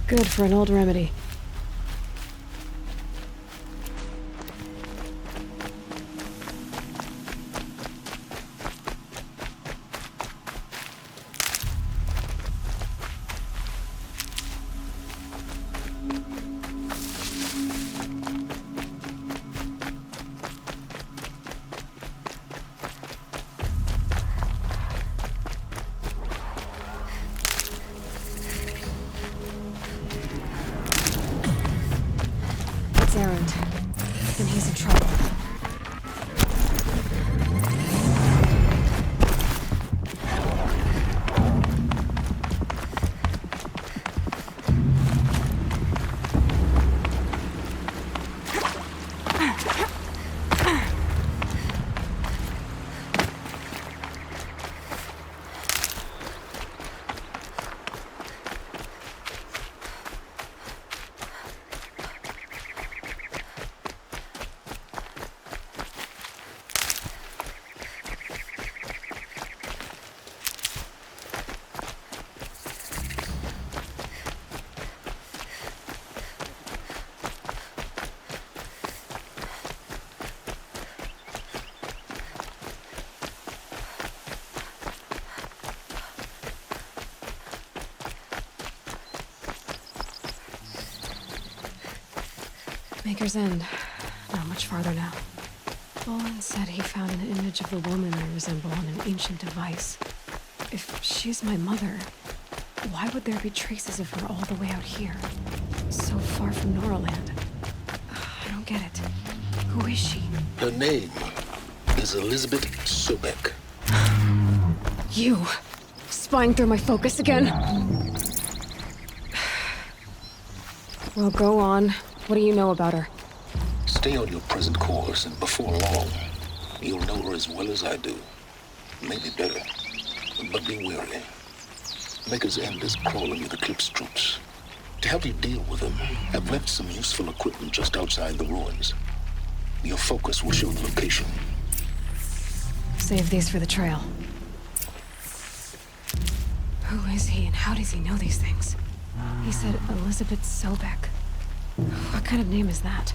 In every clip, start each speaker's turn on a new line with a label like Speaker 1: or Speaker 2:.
Speaker 1: Good for an old remedy. It's Errand. Then he's in trouble. Maker's End. Not much farther now. Bolin said he found an image of the woman I resemble on an ancient device. If she's my mother, why would there be traces of her all the way out here? So far from Noraland. I don't get it. Who is she?
Speaker 2: Her name is Elizabeth Sobek.
Speaker 1: You! Spying through my focus again? Well, go on. What do you know about her?
Speaker 2: Stay on your present course, and before long, you'll know her as well as I do. Maybe better. But be wary. Maker's End is crawling with Eclipse troops. To help you deal with them, I've left some useful equipment just outside the ruins. Your focus will show the location.
Speaker 1: Save these for the trail. Who is he and how does he know these things? He said Elizabeth Sobek. What kind of name is that?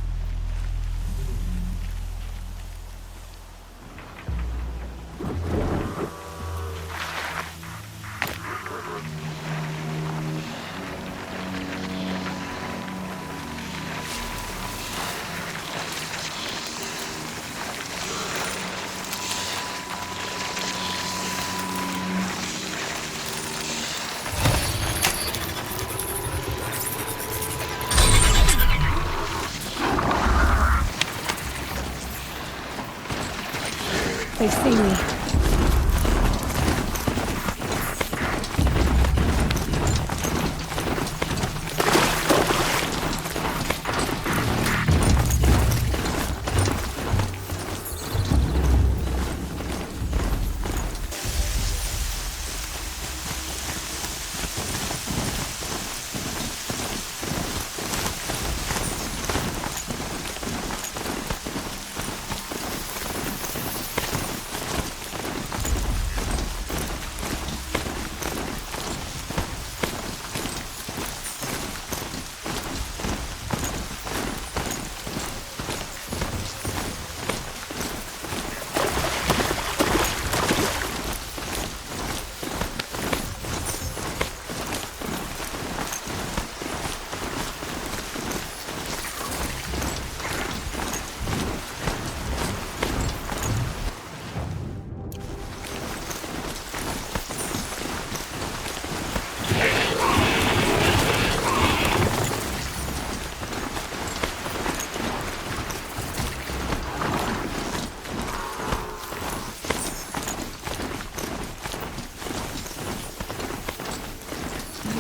Speaker 1: They've seen me.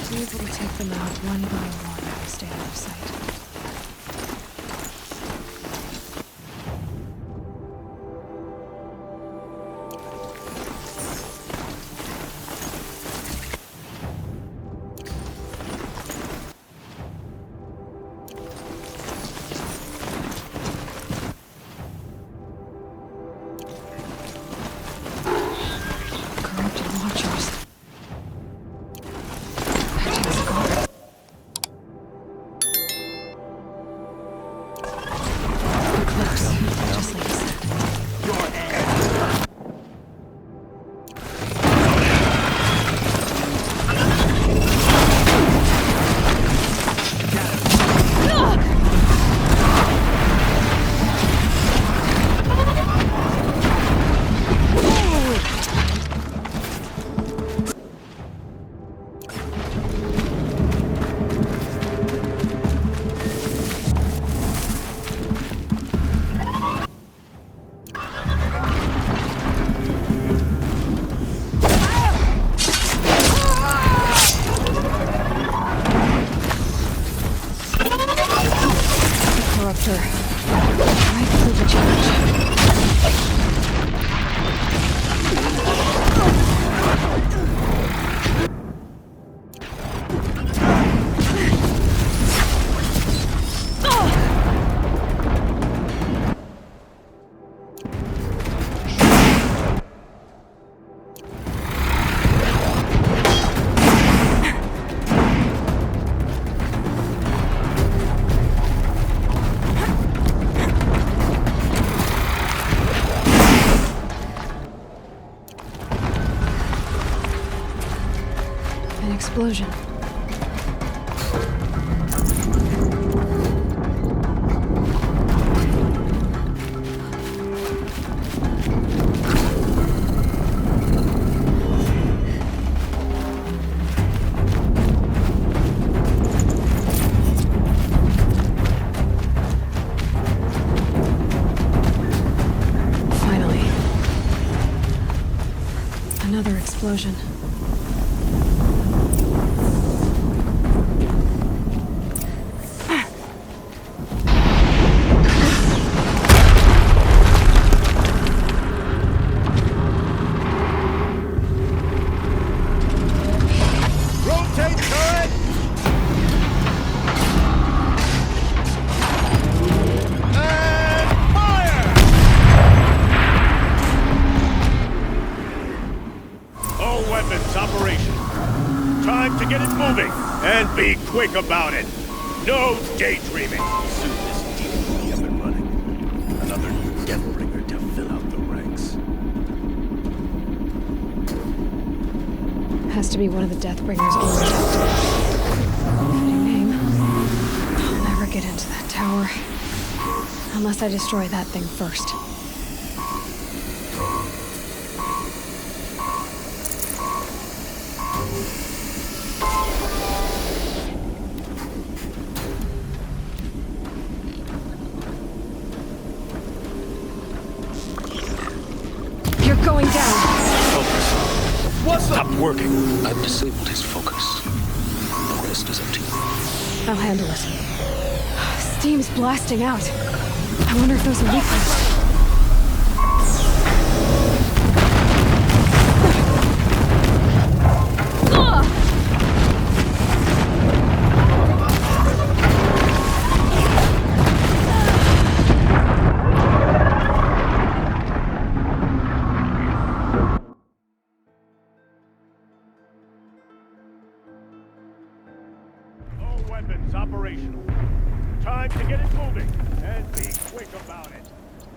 Speaker 1: Be able to take them out one by one and stay out of sight. Corrupted watchers. faster. Might prove a challenge. An explosion. Finally. Another explosion.
Speaker 3: Rotate turret! And fire! All weapons operational. Time to get it moving. And be quick about it. No daydreaming. Soon this team will be up and running. Another Deathbringer to fill out the ranks.
Speaker 1: Has to be one of the Deathbringers always talked. Fitting name. I'll never get into that tower. Unless I destroy that thing first. You're going down!
Speaker 3: What's up?
Speaker 2: Stop working. I've disabled his focus. The rest is up to you.
Speaker 1: I'll handle it. Steam's blasting out. I wonder if those are weakness.
Speaker 3: All weapons operational. Time to get it moving. And be quick about it.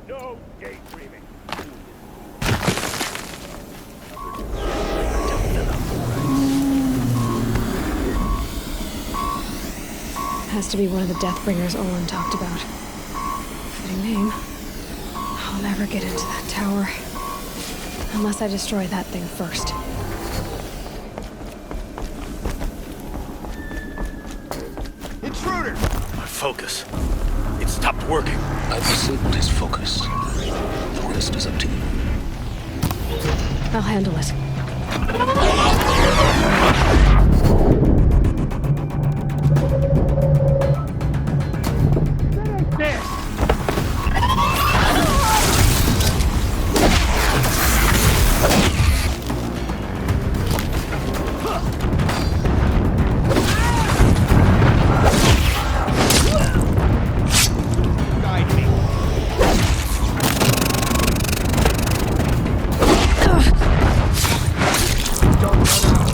Speaker 3: No daydreaming.
Speaker 1: Has to be one of the Deathbringers Olin talked about. Fitting name. I'll never get into that tower. Unless I destroy that thing first.
Speaker 3: Intruder!
Speaker 4: My focus. It stopped working.
Speaker 2: I've disabled his focus. The rest is up to you.
Speaker 1: I'll handle it.
Speaker 3: Guide me. Don't run out.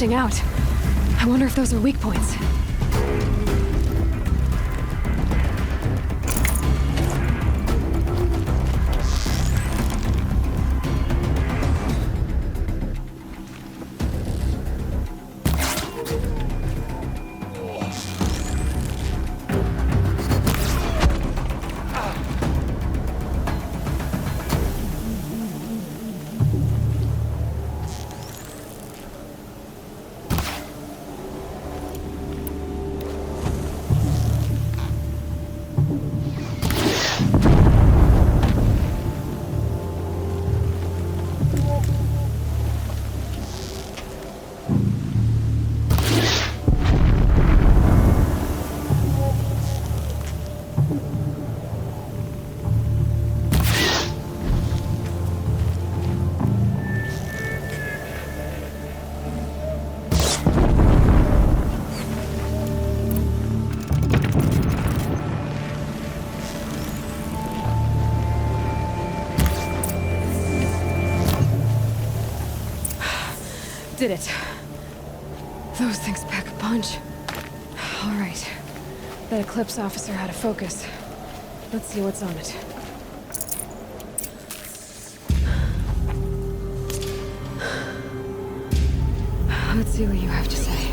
Speaker 1: projecting out. I wonder if those are weak points. Did it. Those things pack a punch. All right. That Eclipse officer had a focus. Let's see what's on it. Let's see what you have to say.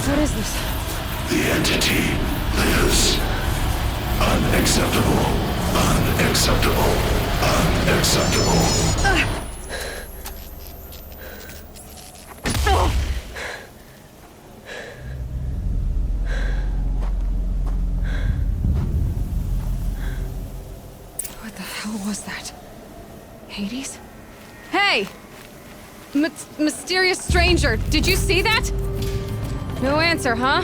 Speaker 1: What is this?
Speaker 5: The entity lives. Unacceptable. Unacceptable. Unacceptable.
Speaker 1: What the hell was that? Hades? Hey! Mysterious stranger, did you see that? No answer, huh?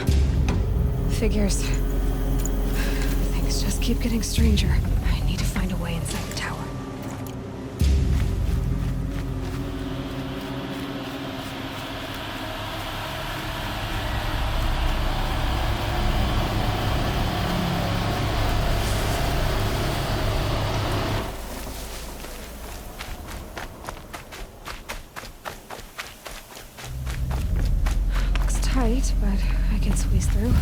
Speaker 1: Figures. Things just keep getting stranger. I need to find a way inside the tower. Looks tight, but I can squeeze through.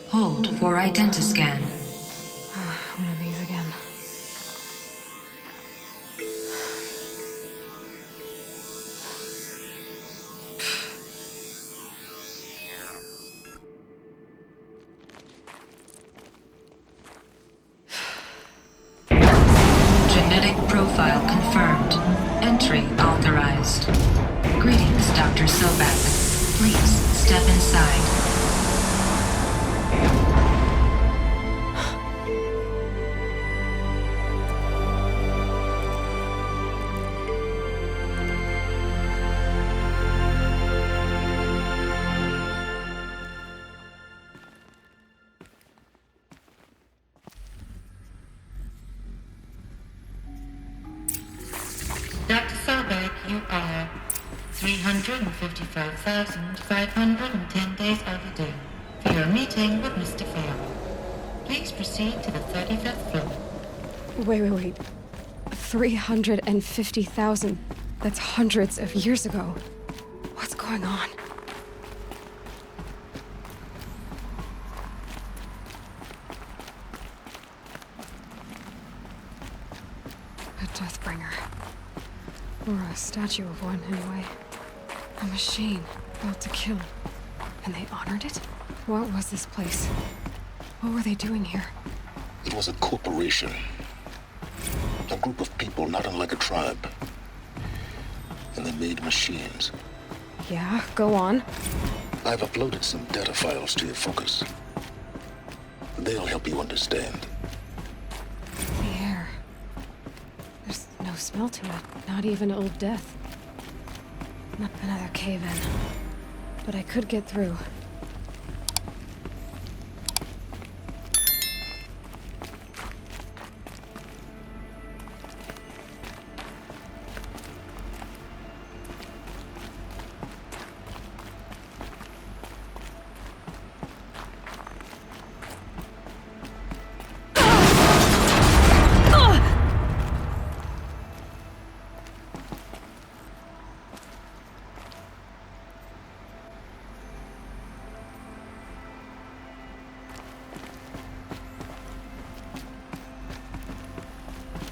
Speaker 6: Hold for identiscan.
Speaker 1: One of these again.
Speaker 6: Genetic profile confirmed. Entry authorized. Greetings, Dr. Sobek. Please step inside.
Speaker 7: Dr. Sobek, you are 355,510 days overdue for your meeting with Mr. Fair. Please proceed to the 35th floor.
Speaker 1: Wait. 350,000. That's hundreds of years ago. What's going on? A Deathbringer. Or a statue of one, anyway. A machine built to kill. And they honored it? What was this place? What were they doing here?
Speaker 2: It was a corporation. A group of people not unlike a tribe. And they made machines.
Speaker 1: Yeah, go on.
Speaker 2: I've uploaded some data files to your focus. They'll help you understand.
Speaker 1: The air. There's no smell to it. Not even Old Death. Not another cave-in. But I could get through.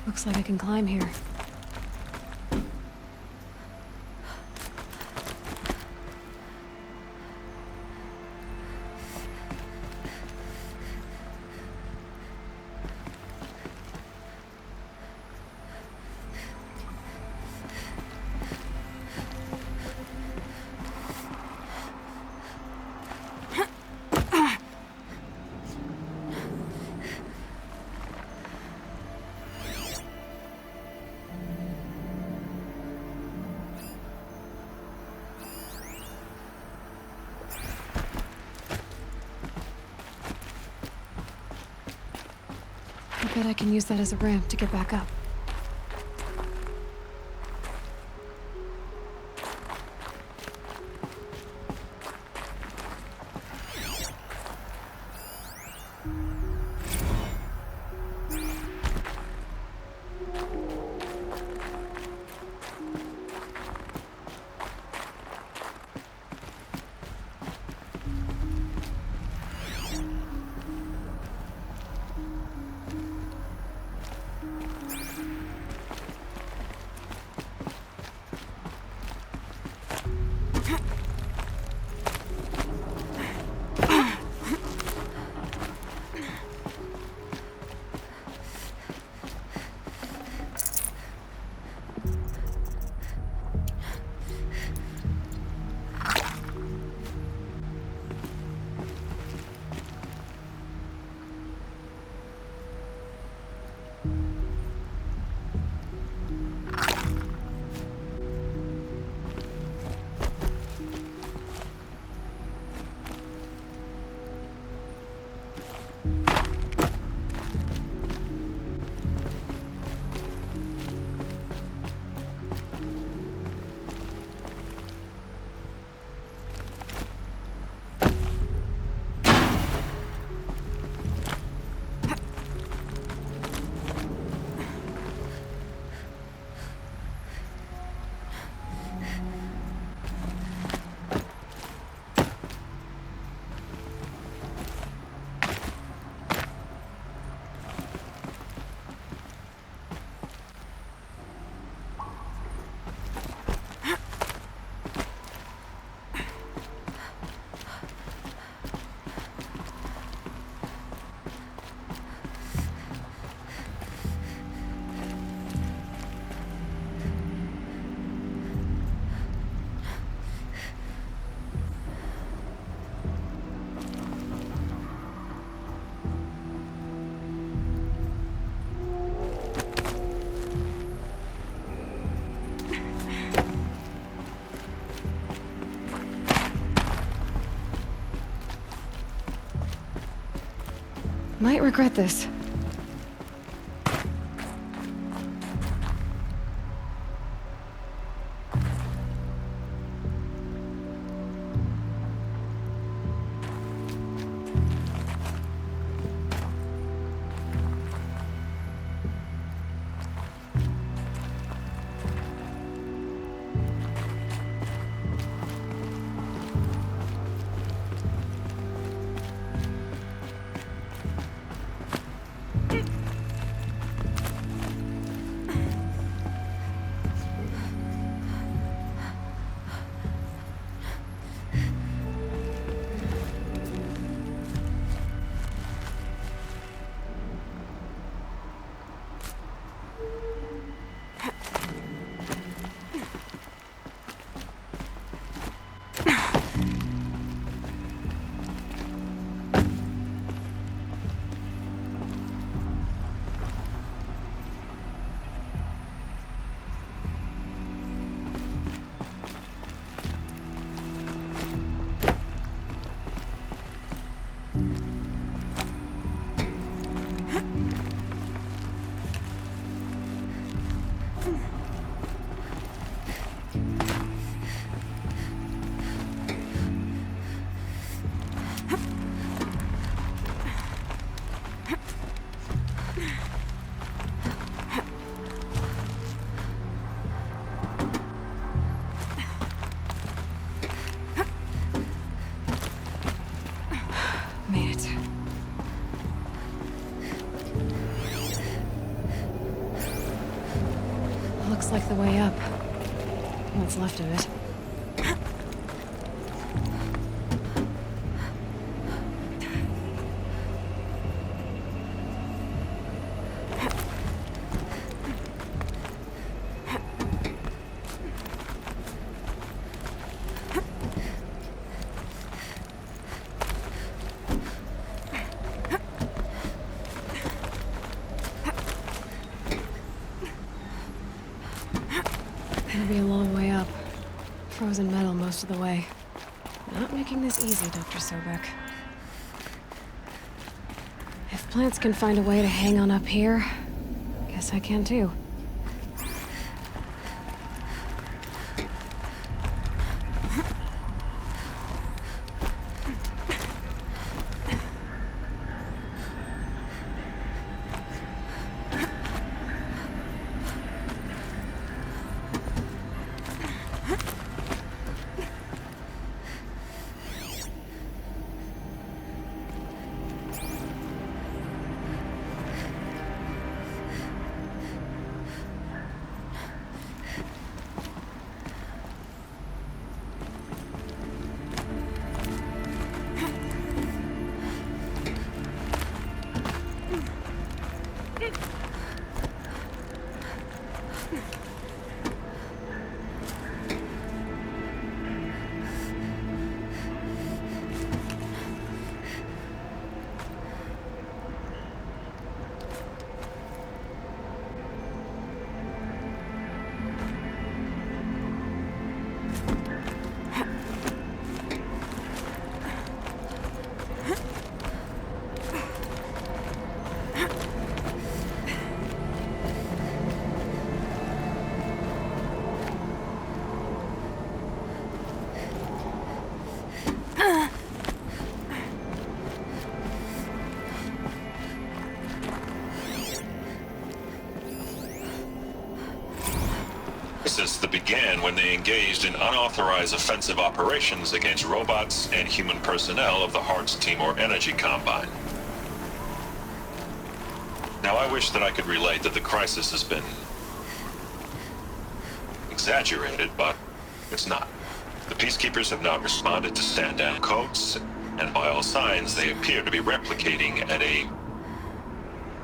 Speaker 1: Looks like I can climb here. I bet I can use that as a ramp to get back up. Might regret this. Made it. Looks like the way up. What's left of it. It'll be a long way up. Frozen metal most of the way. Not making this easy, Dr. Sobek. If plants can find a way to hang on up here, guess I can too.
Speaker 8: Since the began when they engaged in unauthorized offensive operations against robots and human personnel of the Hearts Timor Energy Combine. Now, I wish that I could relate that the crisis has been exaggerated, but it's not. The Peacekeepers have not responded to stand-down codes, and by all signs, they appear to be replicating at a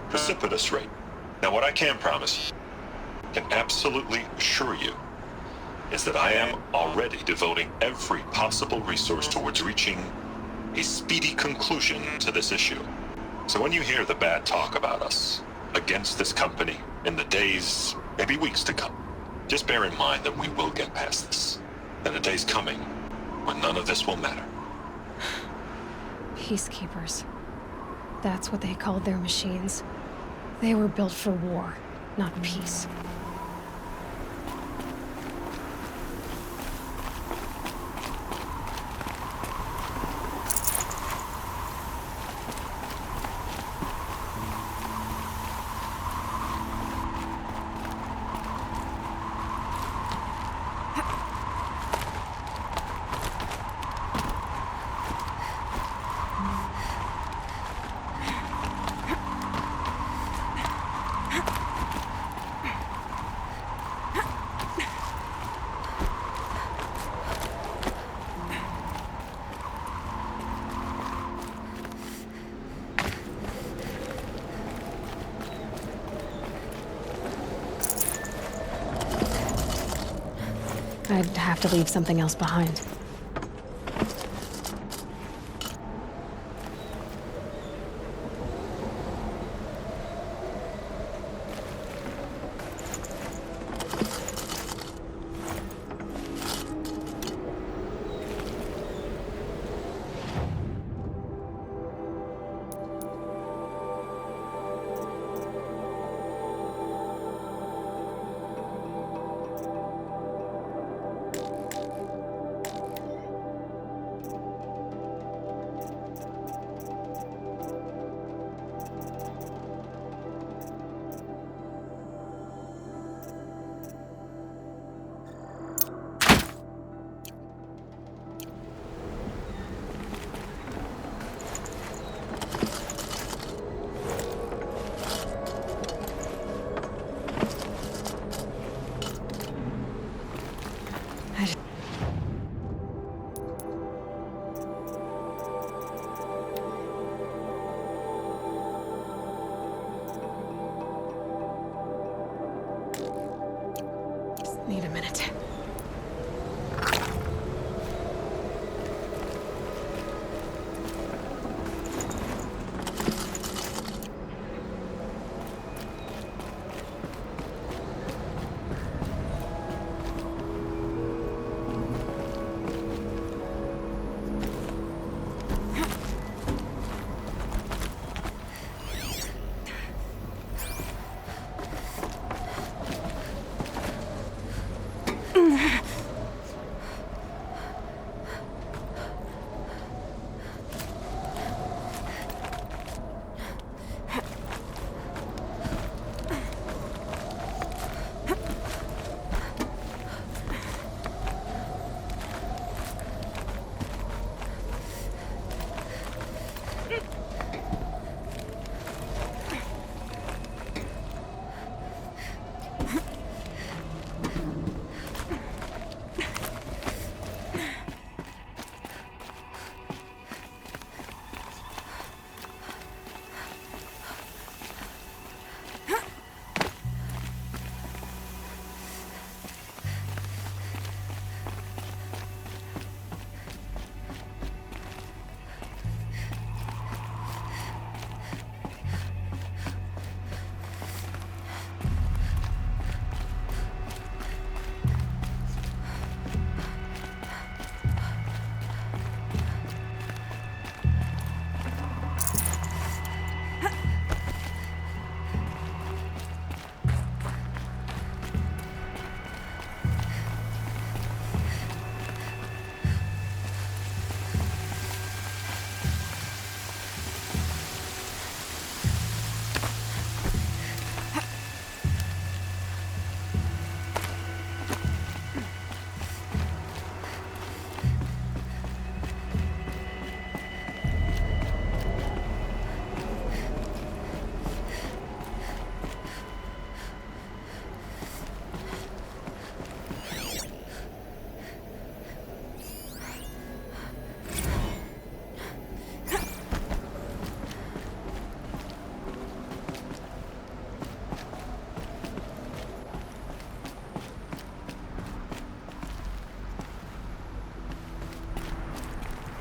Speaker 8: precipitous rate. Now, what I can promise, can absolutely assure you, is that I am already devoting every possible resource towards reaching a speedy conclusion to this issue. So when you hear the bad talk about us against this company in the days, maybe weeks to come, just bear in mind that we will get past this. And a day's coming when none of this will matter.
Speaker 1: Peacekeepers. That's what they called their machines. They were built for war, not peace. I'd have to leave something else behind. Need a minute.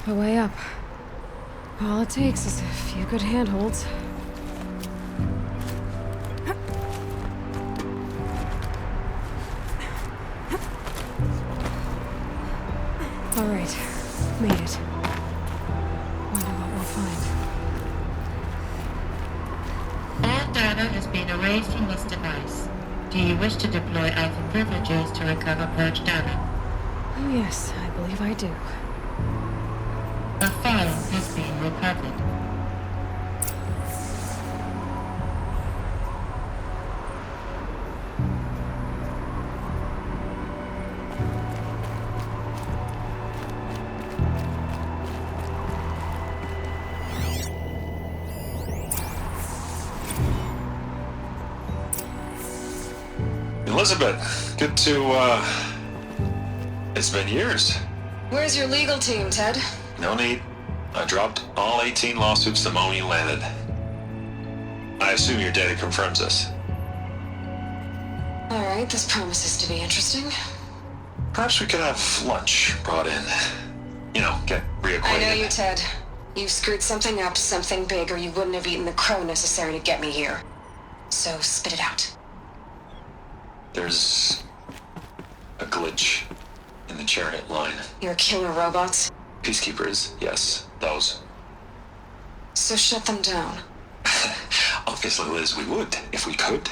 Speaker 1: A way up. All it takes is a few good handholds. All right, made it. Wonder what we'll find.
Speaker 7: All data has been erased from this device. Do you wish to deploy Alpha privileges to recover purged data?
Speaker 1: Oh yes, I believe I do.
Speaker 7: A file has been recovered.
Speaker 8: Elizabeth, good to, it's been years.
Speaker 1: Where's your legal team, Ted?
Speaker 8: No need. I dropped all 18 lawsuits the moment you landed. I assume your data confirms this.
Speaker 1: All right, this promises to be interesting.
Speaker 8: Perhaps we could have lunch brought in. You know, get reacquainted.
Speaker 1: I know you, Ted. You screwed something up, something big, or you wouldn't have eaten the crow necessary to get me here. So spit it out.
Speaker 8: There's a glitch in the chariot line.
Speaker 1: Your killer robots?
Speaker 8: Peacekeepers, yes, those.
Speaker 1: So shut them down.
Speaker 8: Obviously, Liz, we would, if we could.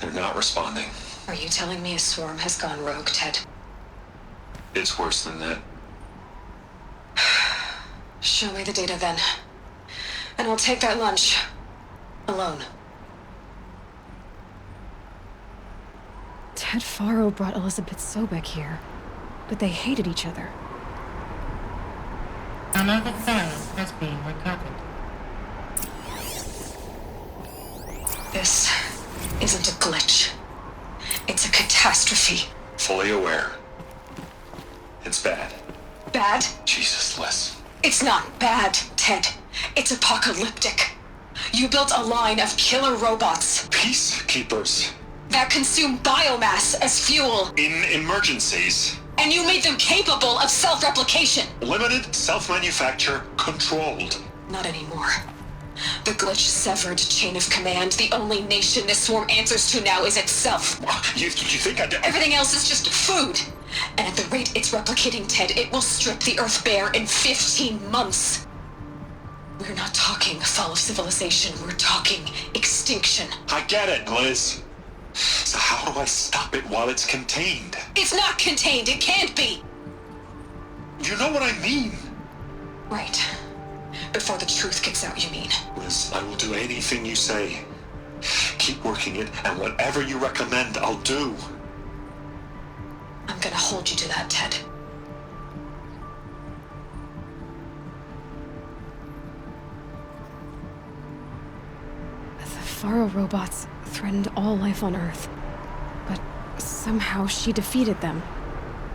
Speaker 8: They're not responding.
Speaker 1: Are you telling me a swarm has gone rogue, Ted?
Speaker 8: It's worse than that.
Speaker 1: Show me the data then. And I'll take that lunch. Alone. Ted Faro brought Elizabeth Sobek here, but they hated each other.
Speaker 7: Another file has been recovered.
Speaker 1: This isn't a glitch. It's a catastrophe.
Speaker 8: Fully aware. It's bad.
Speaker 1: Bad?
Speaker 8: Jesus, Liz.
Speaker 1: It's not bad, Ted. It's apocalyptic. You built a line of killer robots.
Speaker 8: Peacekeepers.
Speaker 1: that consume biomass as fuel.
Speaker 8: In emergencies,
Speaker 1: And you made them capable of self-replication.
Speaker 8: limited, self-manufacture, controlled.
Speaker 1: Not anymore. The glitch severed chain of command. The only nation this swarm answers to now is itself.
Speaker 8: You think I'd...
Speaker 1: Everything else is just food. And at the rate it's replicating, Ted, it will strip the Earth bare in 15 months. We're not talking fall of civilization. We're talking extinction.
Speaker 8: I get it, Liz. So how do I stop it while it's contained?
Speaker 1: It's not contained. It can't be.
Speaker 8: You know what I mean.
Speaker 1: Right. Before the truth gets out, you mean?
Speaker 8: Liz, I will do anything you say. Keep working it, and whatever you recommend, I'll do.
Speaker 1: I'm gonna hold you to that, Ted. The Faro robots threatened all life on Earth. But somehow she defeated them.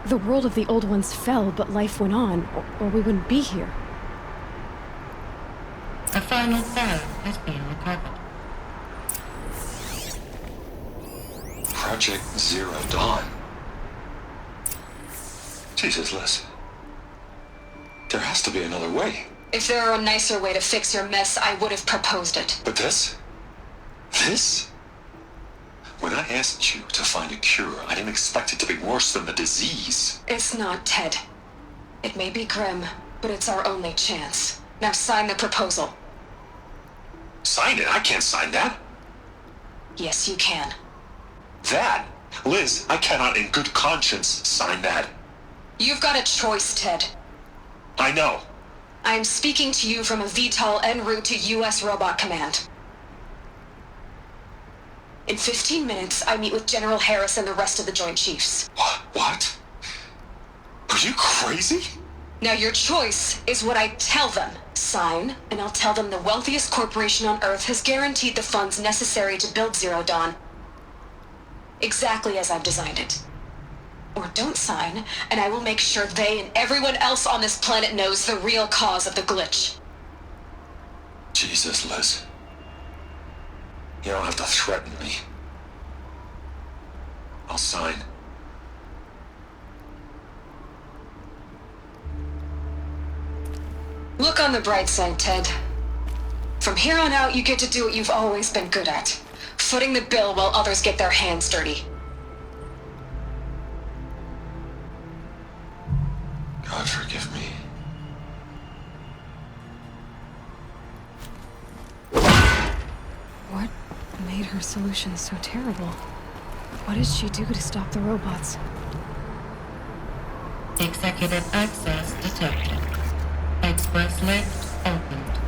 Speaker 1: The world of the old ones fell, but life went on, or we wouldn't be here.
Speaker 7: A final phone has been recovered.
Speaker 8: Project Zero Dawn. Jesus, Liz. There has to be another way.
Speaker 1: If there were a nicer way to fix your mess, I would have proposed it.
Speaker 8: But this? This? When I asked you to find a cure, I didn't expect it to be worse than the disease.
Speaker 1: It's not, Ted. It may be grim, but it's our only chance. Now sign the proposal.
Speaker 8: Sign it? I can't sign that.
Speaker 1: Yes, you can.
Speaker 8: That? Liz, I cannot in good conscience sign that.
Speaker 1: You've got a choice, Ted.
Speaker 8: I know.
Speaker 1: I am speaking to you from a VTOL en route to U.S. Robot Command. In 15 minutes, I meet with General Harris and the rest of the Joint Chiefs.
Speaker 8: What? Are you crazy?
Speaker 1: Now your choice is what I tell them. Sign, and I'll tell them the wealthiest corporation on Earth has guaranteed the funds necessary to build Zero Dawn. Exactly as I've designed it. Or don't sign, and I will make sure they and everyone else on this planet knows the real cause of the glitch.
Speaker 8: Jesus, Liz. You don't have to threaten me. I'll sign.
Speaker 1: Look on the bright side, Ted. From here on out, you get to do what you've always been good at. Footing the bill while others get their hands dirty.
Speaker 8: God forgive me.
Speaker 1: What made her solution so terrible? What did she do to stop the robots?
Speaker 7: Executive access detected. Express lift opened.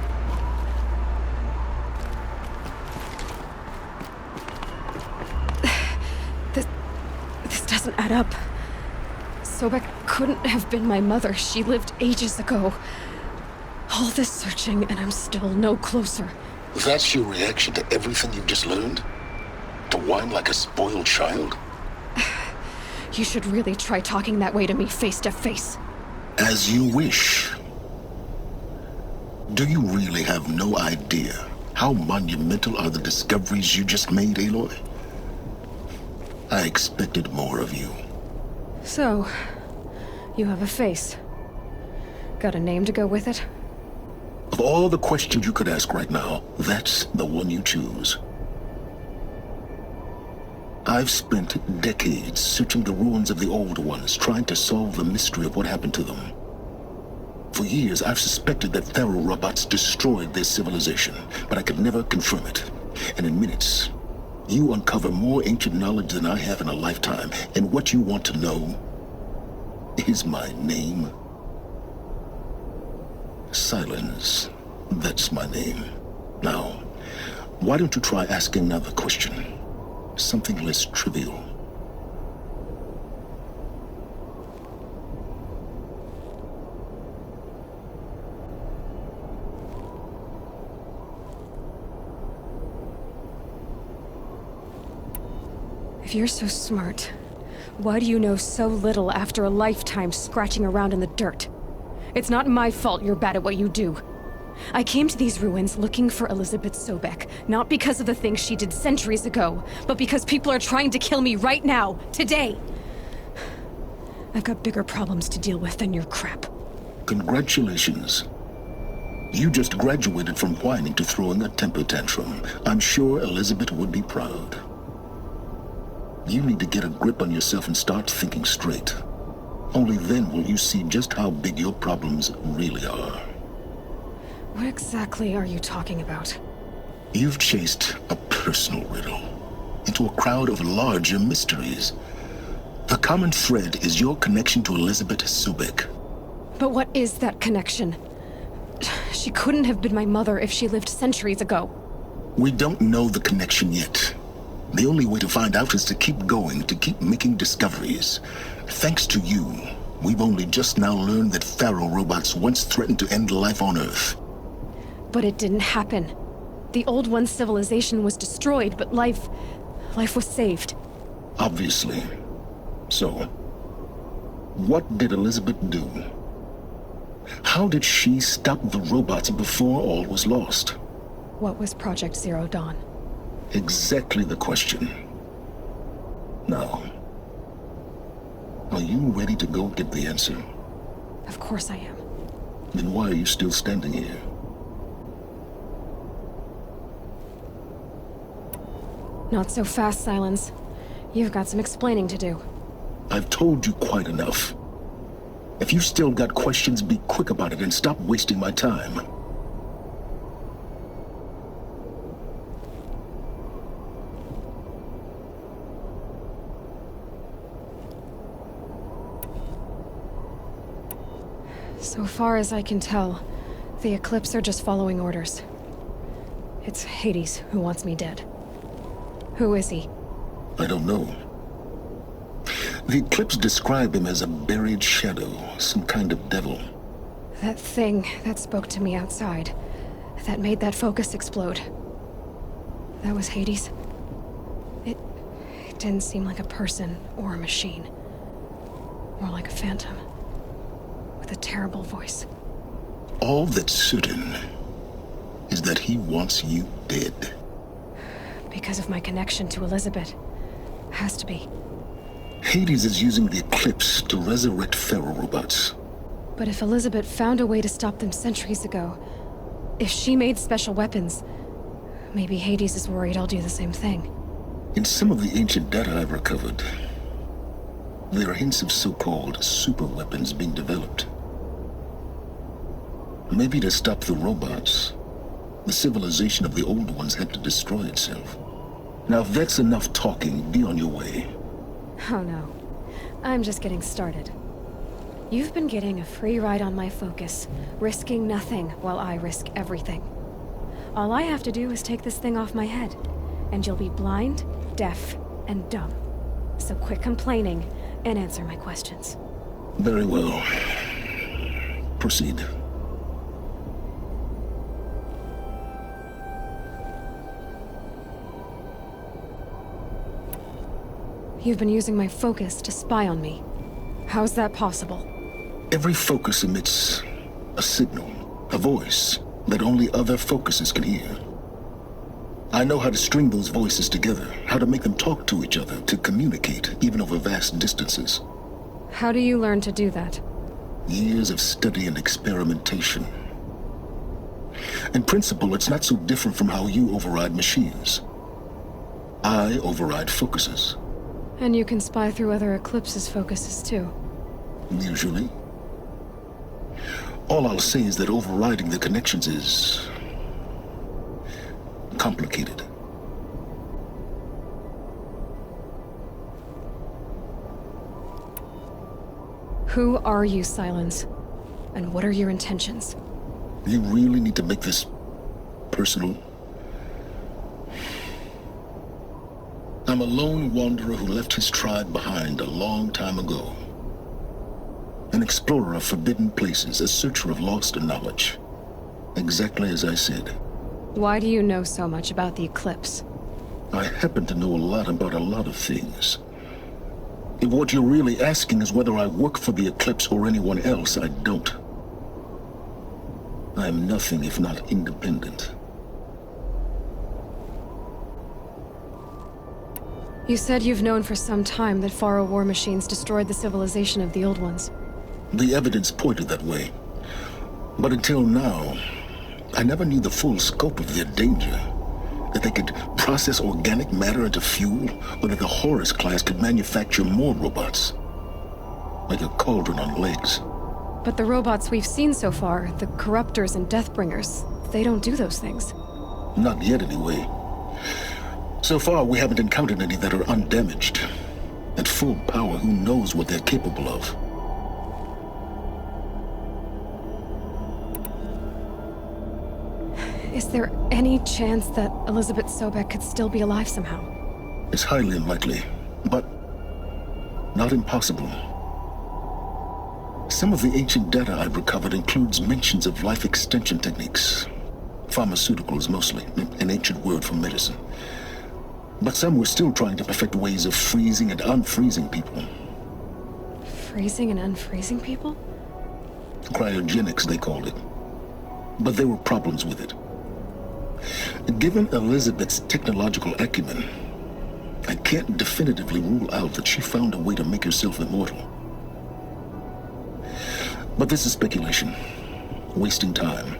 Speaker 1: This doesn't add up. Sobek couldn't have been my mother. She lived ages ago. All this searching, and I'm still no closer.
Speaker 2: That's your reaction to everything you've just learned? To whine like a spoiled child?
Speaker 1: You should really try talking that way to me face to face.
Speaker 2: As you wish. Do you really have no idea how monumental are the discoveries you just made, Aloy? I expected more of you.
Speaker 1: So, you have a face. Got a name to go with it?
Speaker 2: Of all the questions you could ask right now, that's the one you choose. I've spent decades searching the ruins of the old ones, trying to solve the mystery of what happened to them. For years, I've suspected that Faro robots destroyed their civilization, but I could never confirm it. And in minutes, you uncover more ancient knowledge than I have in a lifetime, and what you want to know is my name. Silence. That's my name. Now, why don't you try asking another question? Something less trivial.
Speaker 1: If you're so smart, why do you know so little after a lifetime scratching around in the dirt? It's not my fault you're bad at what you do. I came to these ruins looking for Elizabeth Sobek, not because of the things she did centuries ago, but because people are trying to kill me right now, today. I've got bigger problems to deal with than your crap.
Speaker 2: Congratulations. You just graduated from whining to throwing a temper tantrum. I'm sure Elizabeth would be proud. You need to get a grip on yourself and start thinking straight. Only then will you see just how big your problems really are.
Speaker 1: What exactly are you talking about?
Speaker 2: You've chased a personal riddle into a crowd of larger mysteries. The common thread is your connection to Elizabeth Sobek.
Speaker 1: But what is that connection? She couldn't have been my mother if she lived centuries ago.
Speaker 2: We don't know the connection yet. The only way to find out is to keep going, to keep making discoveries. Thanks to you, we've only just now learned that Pharaoh robots once threatened to end life on Earth.
Speaker 1: But it didn't happen. The Old One's civilization was destroyed, but life was saved.
Speaker 2: Obviously. So, what did Elizabeth do? How did she stop the robots before all was lost?
Speaker 1: What was Project Zero Dawn?
Speaker 2: Exactly the question. Now, are you ready to go get the answer?
Speaker 1: Of course I am.
Speaker 2: Then why are you still standing here?
Speaker 1: Not so fast, Silence. You've got some explaining to do.
Speaker 2: I've told you quite enough. If you've still got questions, be quick about it and stop wasting my time.
Speaker 1: So far as I can tell, the Eclipse are just following orders. It's Hades who wants me dead. Who is he?
Speaker 2: I don't know. The Eclipse describe him as a buried shadow, some kind of devil.
Speaker 1: That thing that spoke to me outside, that made that focus explode. That was Hades. It didn't seem like a person or a machine. More like a phantom. With a terrible voice.
Speaker 2: All that's certain is that he wants you dead.
Speaker 1: Because of my connection to Elizabeth. Has to be.
Speaker 2: Hades is using the Eclipse to resurrect Pharaoh robots.
Speaker 1: But if Elizabeth found a way to stop them centuries ago, if she made special weapons, maybe Hades is worried I'll do the same thing.
Speaker 2: In some of the ancient data I've recovered, there are hints of so-called super weapons being developed. Maybe to stop the robots, the civilization of the old ones had to destroy itself. Now if that's enough talking, be on your way.
Speaker 1: Oh no. I'm just getting started. You've been getting a free ride on my focus, risking nothing while I risk everything. All I have to do is take this thing off my head, and you'll be blind, deaf, and dumb. So quit complaining and answer my questions.
Speaker 2: Very well. Proceed.
Speaker 1: You've been using my focus to spy on me. How's that possible?
Speaker 2: Every focus emits a signal, a voice, that only other focuses can hear. I know how to string those voices together, how to make them talk to each other, to communicate, even over vast distances.
Speaker 1: How do you learn to do that?
Speaker 2: Years of study and experimentation. In principle, it's not so different from how you override machines. I override focuses.
Speaker 1: And you can spy through other Eclipse's focuses too.
Speaker 2: Usually. All I'll say is that overriding the connections is complicated.
Speaker 1: Who are you, Silence? And what are your intentions?
Speaker 2: You really need to make this personal? I'm a lone wanderer who left his tribe behind a long time ago. An explorer of forbidden places, a searcher of lost knowledge. Exactly as I said.
Speaker 1: Why do you know so much about the Eclipse?
Speaker 2: I happen to know a lot about a lot of things. If what you're really asking is whether I work for the Eclipse or anyone else, I don't. I am nothing if not independent.
Speaker 1: You said you've known for some time that Faro war machines destroyed the civilization of the Old Ones.
Speaker 2: The evidence pointed that way. But until now, I never knew the full scope of their danger. That they could process organic matter into fuel, or that the Horus class could manufacture more robots. Like a cauldron on legs.
Speaker 1: But the robots we've seen so far, the Corruptors and Deathbringers, they don't do those things.
Speaker 2: Not yet, anyway. So far, we haven't encountered any that are undamaged. At full power, who knows what they're capable of?
Speaker 1: Is there any chance that Elizabeth Sobek could still be alive somehow?
Speaker 2: It's highly unlikely, but not impossible. Some of the ancient data I've recovered includes mentions of life extension techniques. Pharmaceuticals, mostly, an ancient word for medicine. But some were still trying to perfect ways of freezing and unfreezing people.
Speaker 1: Freezing and unfreezing people?
Speaker 2: Cryogenics, they called it. But there were problems with it. Given Elizabeth's technological acumen, I can't definitively rule out that she found a way to make herself immortal. But this is speculation. Wasting time.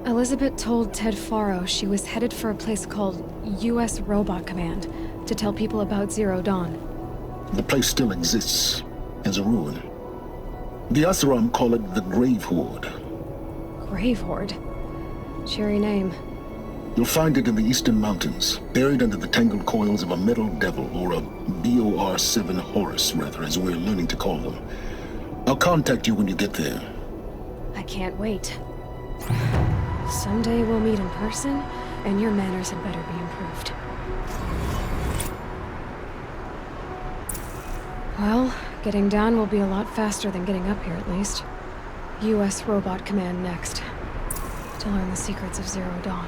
Speaker 1: Elizabeth told Ted Faro she was headed for a place called U.S. Robot Command to tell people about Zero Dawn.
Speaker 2: The place still exists, as a ruin. The Asaram call it the Grave Horde.
Speaker 1: Grave Horde? Cheery name.
Speaker 2: You'll find it in the Eastern Mountains, buried under the tangled coils of a metal devil, or a BOR-7 Horus, rather, as we're learning to call them. I'll contact you when you get there.
Speaker 1: I can't wait. Someday we'll meet in person, and your manners had better be improved. Well, getting down will be a lot faster than getting up here, at least. U.S. Robot Command next. To learn the secrets of Zero Dawn.